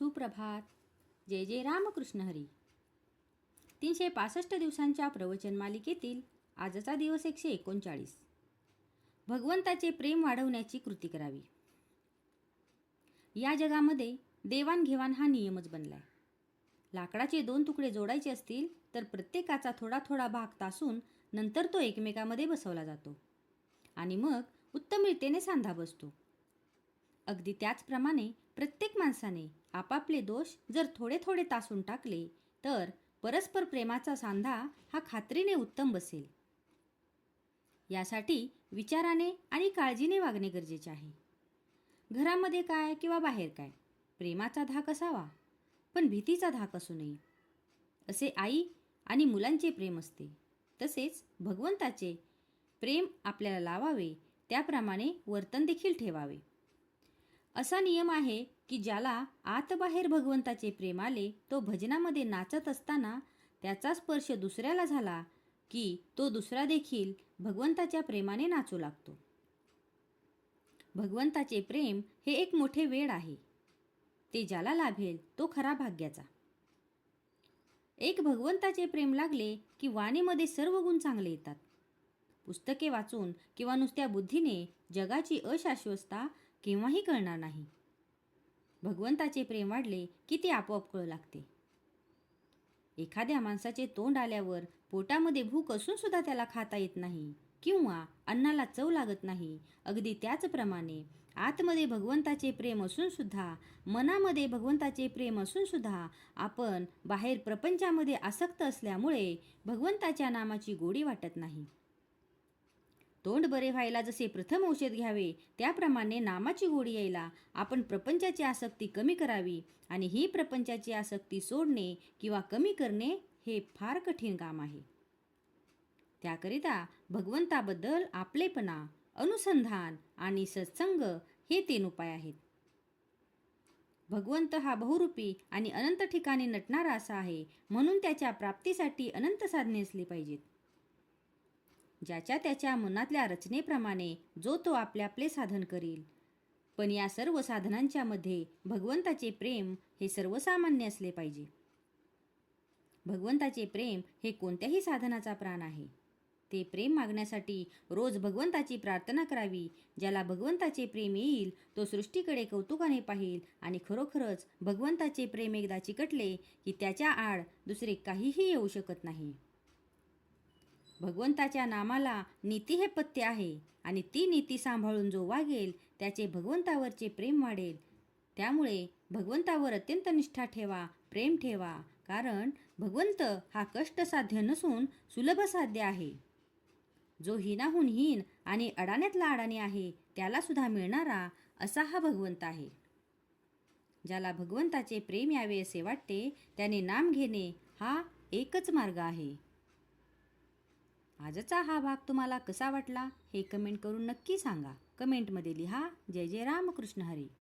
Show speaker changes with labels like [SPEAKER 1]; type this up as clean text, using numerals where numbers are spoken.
[SPEAKER 1] सुप्रभात. जय जय रामकृष्ण हरी. 365 दिवसांच्या प्रवचन मालिकेतील आजचा दिवस 139. भगवंताचे प्रेम वाढवण्याची कृती करावी. या जगामध्ये देवाणघेवाण हा नियमच बनलाय. लाकडाचे 2 तुकडे जोडायचे असतील तर प्रत्येकाचा थोडा थोडा भाग तासून नंतर तो एकमेकामध्ये बसवला जातो आणि मग उत्तमरित्याने सांधा बसतो. अगदी त्याचप्रमाणे प्रत्येक माणसाने आपापले दोष जर थोडे थोडे तासून टाकले तर परस्पर प्रेमाचा सांधा हा खात्रीने उत्तम बसेल. यासाठी विचाराने आणि काळजीने वागणे गरजेचे आहे. घरामध्ये काय किंवा बाहेर काय प्रेमाचा धाक असावा, पण भीतीचा धाक असू नये. असे आई आणि मुलांचे प्रेम असते. तसेच भगवंताचे प्रेम आपल्याला लावावे त्याप्रमाणे वर्तन देखील ठेवावे. असा नियम आहे की ज्याला आत बाहेर भगवंताचे प्रेम आले तो भजनामध्ये नाचत असताना त्याचा स्पर्श दुसऱ्याला झाला की तो दुसरा देखील भगवंताच्या प्रेमाने नाचू लागतो. भगवंताचे प्रेम हे एक मोठे वेड आहे. ते ज्याला लाभेल तो खरा भाग्याचा. एक भगवंताचे प्रेम लागले की वाणीमध्ये सर्व गुण चांगले येतात. पुस्तके वाचून किंवा नुसत्या बुद्धीने जगाची अशाश्वतता केव्हाही कळणार नाही. भगवंताचे प्रेम वाढले की ते आपोआप कळू लागते. एखाद्या माणसाचे तोंड आल्यावर पोटामध्ये भूक असून सुद्धा त्याला खाता येत नाही किंवा अन्नाला चव लागत नाही. अगदी त्याचप्रमाणे आतमध्ये भगवंताचे प्रेम असून सुद्धा, मनामध्ये भगवंताचे प्रेम असून सुद्धा आपण बाहेर प्रपंचामध्ये आसक्त असल्यामुळे भगवंताच्या नामाची गोडी वाटत नाही. तोंड बरे व्हायला जसे प्रथम औषध घ्यावे त्याप्रमाणे नामाची गोडी यायला आपण प्रपंचाची आसक्ती कमी करावी आणि ही प्रपंचाची आसक्ती सोडणे किंवा कमी करणे हे फार कठीण काम आहे. त्याकरिता भगवंताबद्दल आपलेपणा, अनुसंधान आणि सत्संग हे 3 उपाय आहेत. भगवंत हा बहुरूपी आणि अनंत ठिकाणी नटणारा असा आहे, म्हणून त्याच्या प्राप्तीसाठी अनंत साधने असली पाहिजेत. ज्याच्या त्याच्या मनातल्या रचनेप्रमाणे जो तो आपले आपले साधन करील, पण या सर्व साधनांच्या मध्ये भगवंताचे प्रेम हे सर्वसामान्य असले पाहिजे. भगवंताचे प्रेम हे कोणत्याही साधनाचा प्राण आहे. ते प्रेम मागण्यासाठी रोज भगवंताची प्रार्थना करावी. ज्याला भगवंताचे प्रेम येईल तो सृष्टीकडे कौतुकाने पाहिल आणि खरोखरच भगवंताचे प्रेम एकदा चिकटले की त्याच्या आड दुसरे काहीही येऊ शकत नाही. भगवंताच्या नामाला नीती हे पथ्य आहे आणि ती नीती सांभाळून जो वागेल त्याचे भगवंतावरचे प्रेम वाढेल. त्यामुळे भगवंतावर अत्यंत निष्ठा ठेवा, प्रेम ठेवा, कारण भगवंत हा कष्टसाध्य नसून सुलभ साध्य आहे. जो हीनाहून हीन आणि अडाण्यातला अडाणी आहे त्याला सुद्धा मिळणारा असा हा भगवंत आहे. ज्याला भगवंताचे प्रेम यावे असे वाटते त्याने नाम घेणे हा एकच मार्ग आहे. आजचा हा भाग तुम्हाला कसा वाटला हे कमेंट करून नक्की सांगा. कमेंटमध्ये लिहा. जय जय रामकृष्ण हरी.